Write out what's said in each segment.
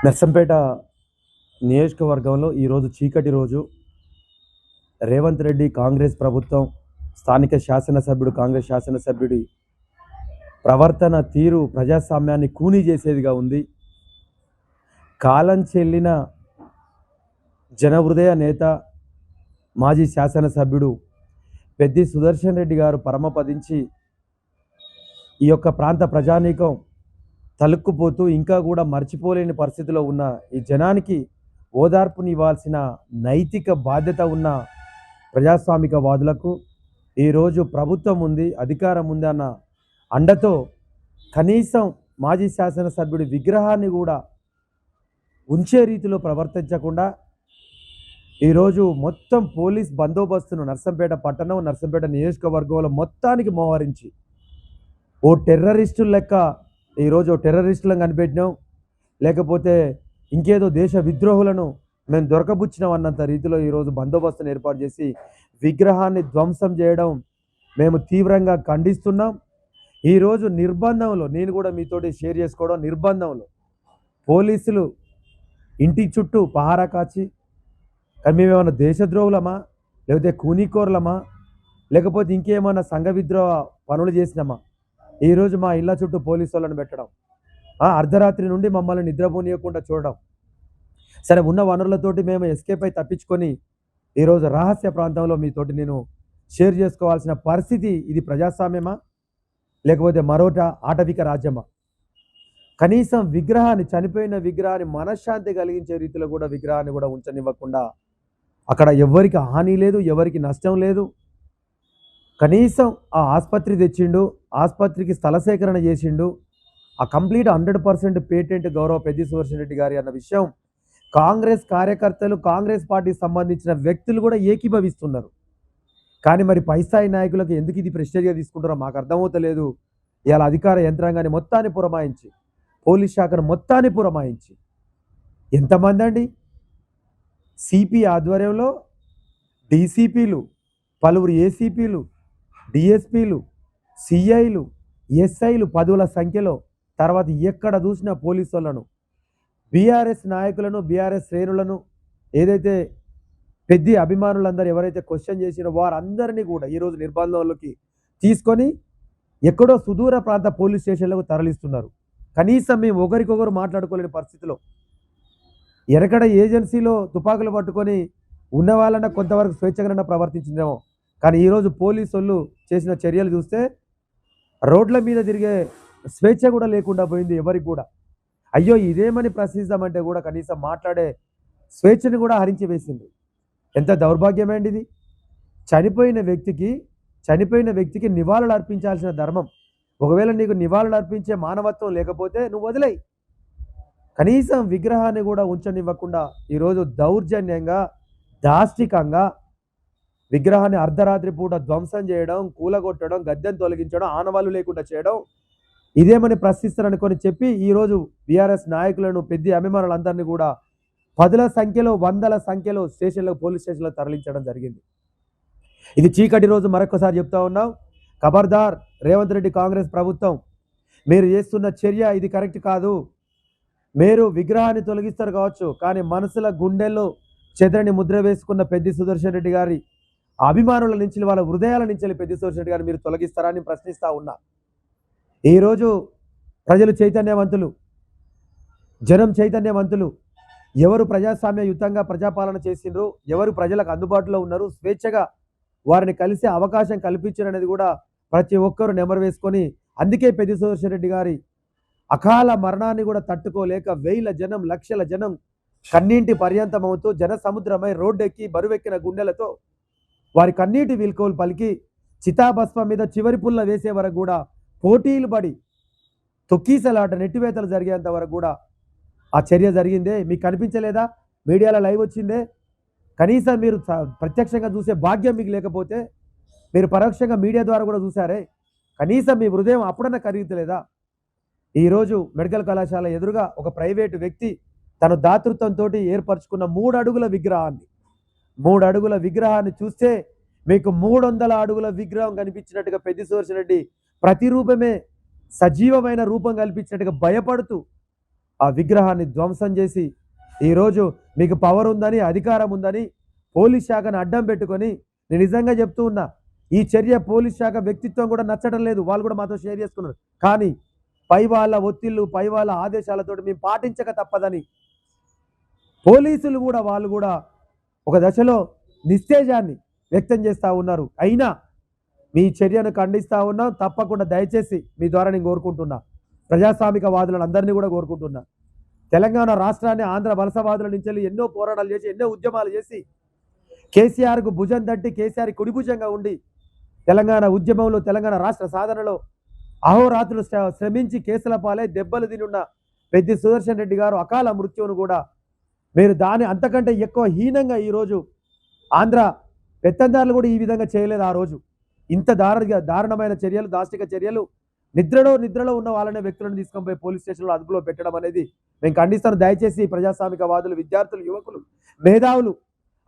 నర్సంపేట నియోజకవర్గంలో ఈరోజు చీకటి రోజు. రేవంత్ రెడ్డి కాంగ్రెస్ ప్రభుత్వం, స్థానిక శాసనసభ్యుడు కాంగ్రెస్ శాసనసభ్యుడి ప్రవర్తన తీరు ప్రజాస్వామ్యాన్ని కూనీ చేసేదిగా ఉంది. కాలం చెల్లిన జనహృదయ నేత, మాజీ శాసనసభ్యుడు పెద్ది సుదర్శన్ రెడ్డి గారు పరమపదించి ఈ యొక్క ప్రాంత ప్రజానీకం తలుక్కుపోతూ ఇంకా కూడా మర్చిపోలేని పరిస్థితిలో ఉన్న ఈ జనానికి ఓదార్పునివ్వాల్సిన నైతిక బాధ్యత ఉన్న ప్రజాస్వామిక వాదులకు ఈరోజు ప్రభుత్వం ఉంది, అధికారం ఉంది అన్న అండతో కనీసం మాజీ శాసనసభ్యుడి విగ్రహాన్ని కూడా ఉంచే రీతిలో ప్రవర్తించకుండా ఈరోజు మొత్తం పోలీస్ బందోబస్తును నర్సంపేట పట్టణం, నర్సంపేట నియోజకవర్గంలో మొత్తానికి మోహరించి ఓ టెర్రరిస్టుల లెక్క ఈరోజు టెర్రరిస్టులను కనిపెట్టినాం, లేకపోతే ఇంకేదో దేశ విద్రోహులను మేము దొరకబుచ్చినాం అన్నంత రీతిలో ఈరోజు బందోబస్తును ఏర్పాటు చేసి విగ్రహాన్ని ధ్వంసం చేయడం మేము తీవ్రంగా ఖండిస్తున్నాం. ఈరోజు నిర్బంధంలో, నేను కూడా మీతోటి షేర్ చేసుకోవడం, నిర్బంధంలో పోలీసులు ఇంటి చుట్టూ పహారా కాచి, కానీ మేమేమన్నా దేశద్రోహులమా, లేకపోతే కూనీకోర్లమా, లేకపోతే ఇంకేమైనా సంఘ విద్రోహ పనులు చేసినామా? ఈరోజు మా ఇళ్ళ చుట్టూ పోలీసు వాళ్ళని పెట్టడం, అర్ధరాత్రి నుండి మమ్మల్ని నిద్రపోనీయకుండా చూడడం. సరే, ఉన్న వనరులతోటి మేము ఎస్కేప్ అయి తప్పించుకొని ఈరోజు రహస్య ప్రాంతంలో మీతోటి నేను షేర్ చేసుకోవాల్సిన పరిస్థితి. ఇది ప్రజాస్వామ్యమా, లేకపోతే మరోట ఆటవిక రాజ్యమా? కనీసం విగ్రహాన్ని, చనిపోయిన విగ్రహాన్ని మనశ్శాంతి కలిగించే రీతిలో కూడా విగ్రహాన్ని కూడా ఉంచనివ్వకుండా అక్కడ ఎవరికి హాని లేదు, ఎవరికి నష్టం లేదు. కనీసం ఆ ఆసుపత్రి తెచ్చిండు, ఆసుపత్రికి స్థల సేకరణ చేసిండు. ఆ కంప్లీట్ 100% పేటెంట్ గౌరవ పెద్ది సుదర్శన్ రెడ్డి గారి అన్న విషయం కాంగ్రెస్ కార్యకర్తలు, కాంగ్రెస్ పార్టీకి సంబంధించిన వ్యక్తులు కూడా ఏకీభవిస్తున్నారు. కానీ మరి పైస్థాయి నాయకులకు ఎందుకు ఇది ప్రెస్టేజ్గా తీసుకుంటారో మాకు అర్థమవుతలేదు. ఇవాళ అధికార యంత్రాంగాన్ని మొత్తాన్ని పురమాయించి, పోలీస్ శాఖను మొత్తాన్ని పురమాయించి, ఎంతమంది అండి సిపి ఆధ్వర్యంలో డీసీపీలు, పలువురు ఏసీపీలు, డిఎస్పీలు, సిఐలు, ఎస్ఐలు పదుల సంఖ్యలో, తర్వాత ఎక్కడ చూసినా పోలీసు వాళ్ళను, బీఆర్ఎస్ నాయకులను, బీఆర్ఎస్ శ్రేణులను, ఏదైతే పెద్ద అభిమానులందరూ ఎవరైతే క్వశ్చన్ చేసినో వారందరినీ కూడా ఈరోజు నిర్బంధంలోకి తీసుకొని ఎక్కడో సుదూర ప్రాంత పోలీస్ స్టేషన్లకు తరలిస్తున్నారు. కనీసం మేము ఒకరికొకరు మాట్లాడుకోలేని పరిస్థితిలో, ఎనకడ ఏజెన్సీలో తుపాకులు పట్టుకొని ఉన్న వాళ్ళన్నా కొంతవరకు స్వేచ్ఛగా ప్రవర్తించిందేమో, కానీ ఈరోజు పోలీసు వాళ్ళు చేసిన చర్యలు చూస్తే రోడ్ల మీద తిరిగే స్వేచ్ఛ కూడా లేకుండా పోయింది ఎవరికి కూడా. అయ్యో ఇదేమని ప్రశ్నిస్తామంటే కూడా కనీసం మాట్లాడే స్వేచ్ఛను కూడా హరించి వేసింది. ఎంత దౌర్భాగ్యమేంటి ఇది? చనిపోయిన వ్యక్తికి నివాళులు అర్పించాల్సిన ధర్మం, ఒకవేళ నీకు నివాళులు అర్పించే మానవత్వం లేకపోతే నువ్వు వదిలేయి. కనీసం విగ్రహాన్ని కూడా ఉంచనివ్వకుండా ఈరోజు దౌర్జన్యంగా, దాష్టికంగా విగ్రహాన్ని అర్ధరాత్రి పూట ధ్వంసం చేయడం, కూలగొట్టడం, గద్దెను తొలగించడం, ఆనవాళ్ళు లేకుండా చేయడం, ఇదేమని ప్రశ్నిస్తారనుకొని చెప్పి ఈరోజు బీఆర్ఎస్ నాయకులను, పెద్ద అభిమానులందరినీ కూడా పదుల సంఖ్యలో, వందల సంఖ్యలో స్టేషన్లకు, పోలీస్ స్టేషన్లకు తరలించడం జరిగింది. ఇది చీకటి రోజు. మరొకసారి చెప్తా ఉన్నాం, ఖబర్దార్ రేవంత్ రెడ్డి కాంగ్రెస్ ప్రభుత్వం, మీరు చేస్తున్న చర్య ఇది కరెక్ట్ కాదు. మీరు విగ్రహాన్ని తొలగిస్తారు కావచ్చు, కానీ మనసుల గుండెల్లో చెదరని ముద్ర వేసుకున్న పెద్ది సుదర్శన్ రెడ్డి గారి అభిమానుల నుంచి, వాళ్ళ హృదయాల నుంచి పెద్ది సుదర్శన్ రెడ్డి గారిని మీరు తొలగిస్తారని ప్రశ్నిస్తూ ఉన్నా. ఈరోజు ప్రజలు చైతన్యవంతులు, జనం చైతన్యవంతులు. ఎవరు ప్రజాస్వామ్యయుతంగా ప్రజాపాలన చేసిండ్రు, ఎవరు ప్రజలకు అందుబాటులో ఉన్నారు, స్వేచ్ఛగా వారిని కలిసే అవకాశం కల్పించారనేది కూడా ప్రతి ఒక్కరు నెమరు వేసుకొని, అందుకే పెద్ది సుదర్శన్ రెడ్డి గారి అకాల మరణాన్ని కూడా తట్టుకోలేక వేల జనం, లక్షల జనం కన్నీటి పర్యంతమవుతూ జన సముద్రమై రోడ్డెక్కి బరువెక్కిన గుండెలతో వారి కన్నీటి వీల్కోలు పలికి చితాభస్మం మీద చివరి పుల్ల వేసే వరకు కూడా పోటీలు పడి తొక్కీసలాట, నెట్టివేతలు జరిగేంత వరకు కూడా ఆ చర్య జరిగిందే. మీకు కనిపించలేదా? మీడియాలో లైవ్ వచ్చిందే. కనీసం మీరు ప్రత్యక్షంగా చూసే భాగ్యం మీకు లేకపోతే మీరు పరోక్షంగా మీడియా ద్వారా కూడా చూసారే. కనీసం మీ హృదయం అప్పుడన్నా కరుగుతలేదా? ఈరోజు మెడికల్ కళాశాల ఎదురుగా ఒక ప్రైవేటు వ్యక్తి తన దాతృత్వంతో ఏర్పరచుకున్న 3 అడుగుల విగ్రహాన్ని చూస్తే మీకు 300 అడుగుల విగ్రహం కనిపించినట్టుగా పెద్ది సుదర్శన్ రెడ్డి ప్రతిరూపమే సజీవమైన రూపం కల్పించినట్టుగా భయపడుతూ ఆ విగ్రహాన్ని ధ్వంసం చేసి ఈరోజు మీకు పవర్ ఉందని, అధికారం ఉందని పోలీస్ శాఖను అడ్డం పెట్టుకొని, నేను నిజంగా చెప్తూ ఉన్నా, ఈ చర్య పోలీస్ శాఖ వ్యక్తిత్వం కూడా నచ్చడం లేదు. వాళ్ళు కూడా మాతో షేర్ చేసుకున్నారు. కానీ పై వాళ్ళ ఒత్తిళ్లు, పై వాళ్ళ ఆదేశాలతోటి మేము పాటించక తప్పదని పోలీసులు కూడా వాళ్ళు కూడా ఒక దశలో నిస్తేజాన్ని వ్యక్తం చేస్తూ ఉన్నారు. అయినా మీ చర్యను ఖండిస్తూ ఉన్నాం. తప్పకుండా దయచేసి మీ ద్వారా నేను కోరుకుంటున్నా, ప్రజాస్వామిక వాదులను అందరినీ కూడా కోరుకుంటున్నా, తెలంగాణ రాష్ట్రాన్ని ఆంధ్ర వలసవాదుల నుంచి ఎన్నో పోరాటాలు చేసి, ఎన్నో ఉద్యమాలు చేసి, కేసీఆర్కు భుజం తట్టి, కేసీఆర్ కుడి భుజంగా ఉండి తెలంగాణ ఉద్యమంలో, తెలంగాణ రాష్ట్ర సాధనలో అహోరాత్రులు శ్రమించి కేసుల పాలై దెబ్బలు తినున్న పెద్ది సుదర్శన్ రెడ్డి గారు అకాల మృత్యువును కూడా మీరు దాని అంతకంటే ఎక్కువ హీనంగా ఈరోజు ఆంధ్ర పెత్తందారులు కూడా ఈ విధంగా చేయలేదు. ఆ రోజు ఇంత దారుణమైన చర్యలు, దాష్టిక చర్యలు, నిద్రలో ఉన్న వాళ్ళనే వ్యక్తులను తీసుకొని పోయి పోలీస్ స్టేషన్లో అదుపులో పెట్టడం అనేది మేము ఖండిస్తాను. దయచేసి ప్రజాస్వామిక వాదులు, విద్యార్థులు, యువకులు, మేధావులు,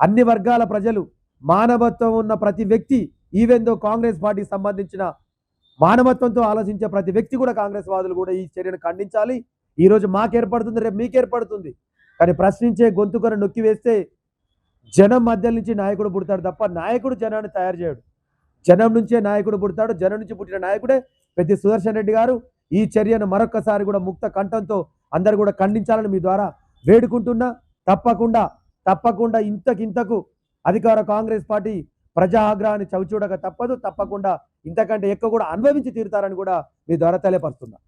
అన్ని వర్గాల ప్రజలు, మానవత్వం ఉన్న ప్రతి వ్యక్తి, ఈవెందో కాంగ్రెస్ పార్టీకి సంబంధించిన మానవత్వంతో ఆలోచించే ప్రతి వ్యక్తి కూడా, కాంగ్రెస్ వాదులు కూడా ఈ చర్యను ఖండించాలి. ఈరోజు మాకు ఏర్పడుతుంది, రేపు మీకు ఏర్పడుతుంది. కానీ ప్రశ్నించే గొంతుకను నొక్కి వేస్తే జనం మధ్య నుంచి నాయకుడు పుడతాడు తప్ప నాయకుడు జనాన్ని తయారు చేయడు. జనం నుంచే నాయకుడు పుడతాడు. జనం నుంచి పుట్టిన నాయకుడే పెద్ది సుదర్శన్ రెడ్డి గారు. ఈ చర్యను మరొక్కసారి కూడా ముక్త కంఠంతో అందరు కూడా ఖండించాలని మీ ద్వారా వేడుకుంటున్నా. తప్పకుండా ఇంతకు అధికార కాంగ్రెస్ పార్టీ ప్రజా ఆగ్రహాన్ని చవిచూడక తప్పదు. తప్పకుండా ఇంతకంటే ఎక్కువ కూడా అనుభవించి తీరుతారని కూడా మీ ద్వారా తెలియపరుస్తున్నా.